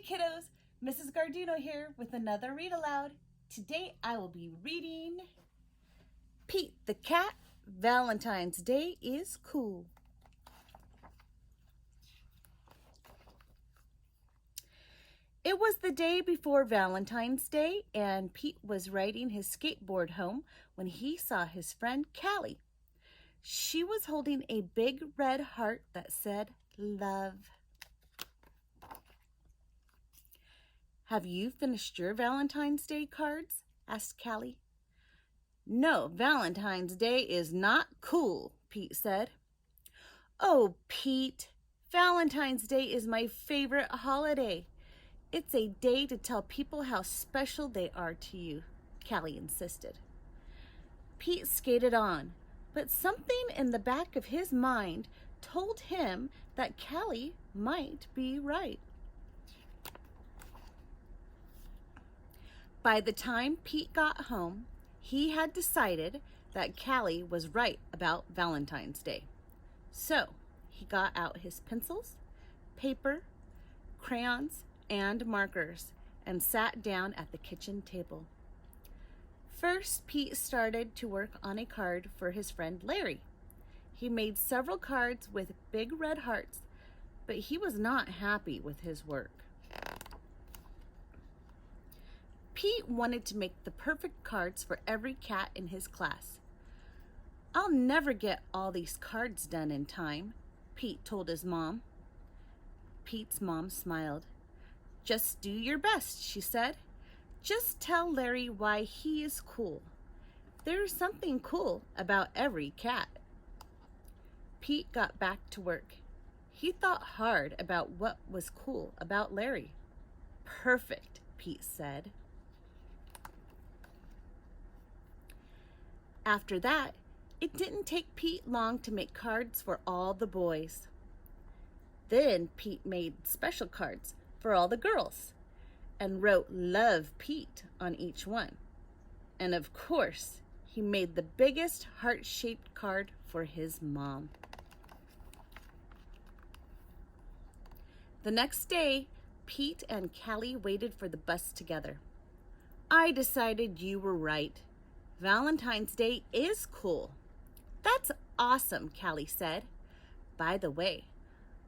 kiddos, Mrs. Garduno here with another read aloud. Today I will be reading Pete the Cat, Valentine's Day is Cool. It was the day before Valentine's Day, and Pete was riding his skateboard home when he saw his friend Callie. She was holding a big red heart that said, "Love." "Have you finished your Valentine's Day cards?" asked Callie. "No, Valentine's Day is not cool," Pete said. "Oh, Pete, Valentine's Day is my favorite holiday. It's a day to tell people how special they are to you," Callie insisted. Pete skated on, but something in the back of his mind told him that Callie might be right. By the time Pete got home, he had decided that Callie was right about Valentine's Day. So he got out his pencils, paper, crayons, and markers and sat down at the kitchen table. First, Pete started to work on a card for his friend Larry. He made several cards with big red hearts, but he was not happy with his work. Pete wanted to make the perfect cards for every cat in his class. "I'll never get all these cards done in time," Pete told his mom. Pete's mom smiled. "Just do your best," she said. "Just tell Larry why he is cool. There's something cool about every cat." Pete got back to work. He thought hard about what was cool about Larry. "Perfect," Pete said. After that, it didn't take Pete long to make cards for all the boys. Then Pete made special cards for all the girls and wrote "Love Pete" on each one. And of course, he made the biggest heart-shaped card for his mom. The next day, Pete and Callie waited for the bus together. "I decided you were right. Valentine's Day is cool." "That's awesome," Callie said. "By the way,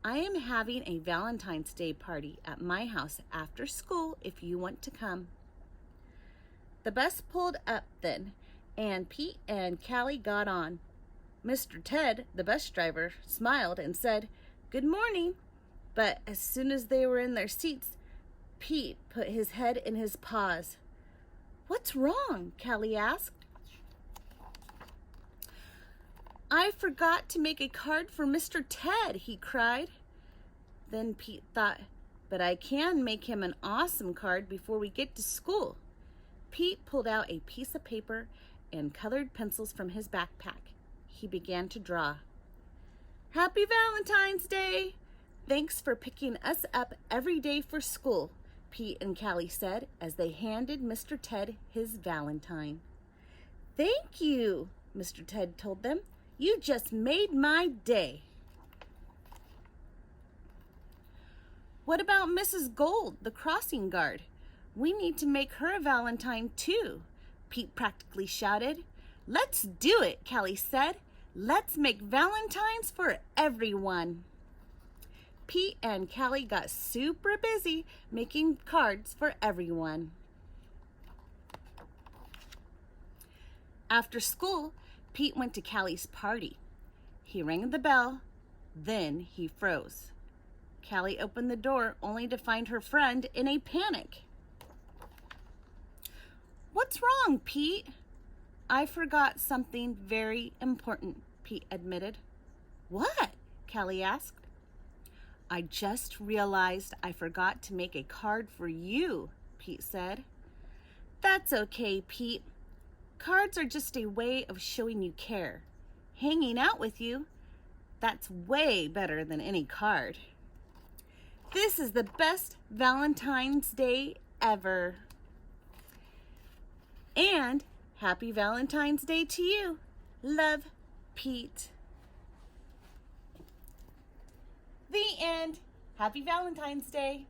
I am having a Valentine's Day party at my house after school if you want to come." The bus pulled up then, and Pete and Callie got on. Mr. Ted, the bus driver, smiled and said, "Good morning." But as soon as they were in their seats, Pete put his head in his paws. "What's wrong?" Callie asked. "I forgot to make a card for Mr. Ted," he cried. Then Pete thought, "But I can make him an awesome card before we get to school." Pete pulled out a piece of paper and colored pencils from his backpack. He began to draw. "Happy Valentine's Day! Thanks for picking us up every day for school," Pete and Callie said as they handed Mr. Ted his Valentine. "Thank you," Mr. Ted told them. "You just made my day." "What about Mrs. Gold, the crossing guard? We need to make her a Valentine too," Pete practically shouted. "Let's do it," Callie said. "Let's make Valentines for everyone." Pete and Callie got super busy making cards for everyone. After school, Pete went to Callie's party. He rang the bell, then he froze. Callie opened the door only to find her friend in a panic. "What's wrong, Pete?" "I forgot something very important," Pete admitted. "What?" Callie asked. "I just realized I forgot to make a card for you," Pete said. "That's okay, Pete. Cards are just a way of showing you care. Hanging out with you, that's way better than any card." "This is the best Valentine's Day ever." And happy Valentine's Day to you. Love, Pete. The end. Happy Valentine's Day.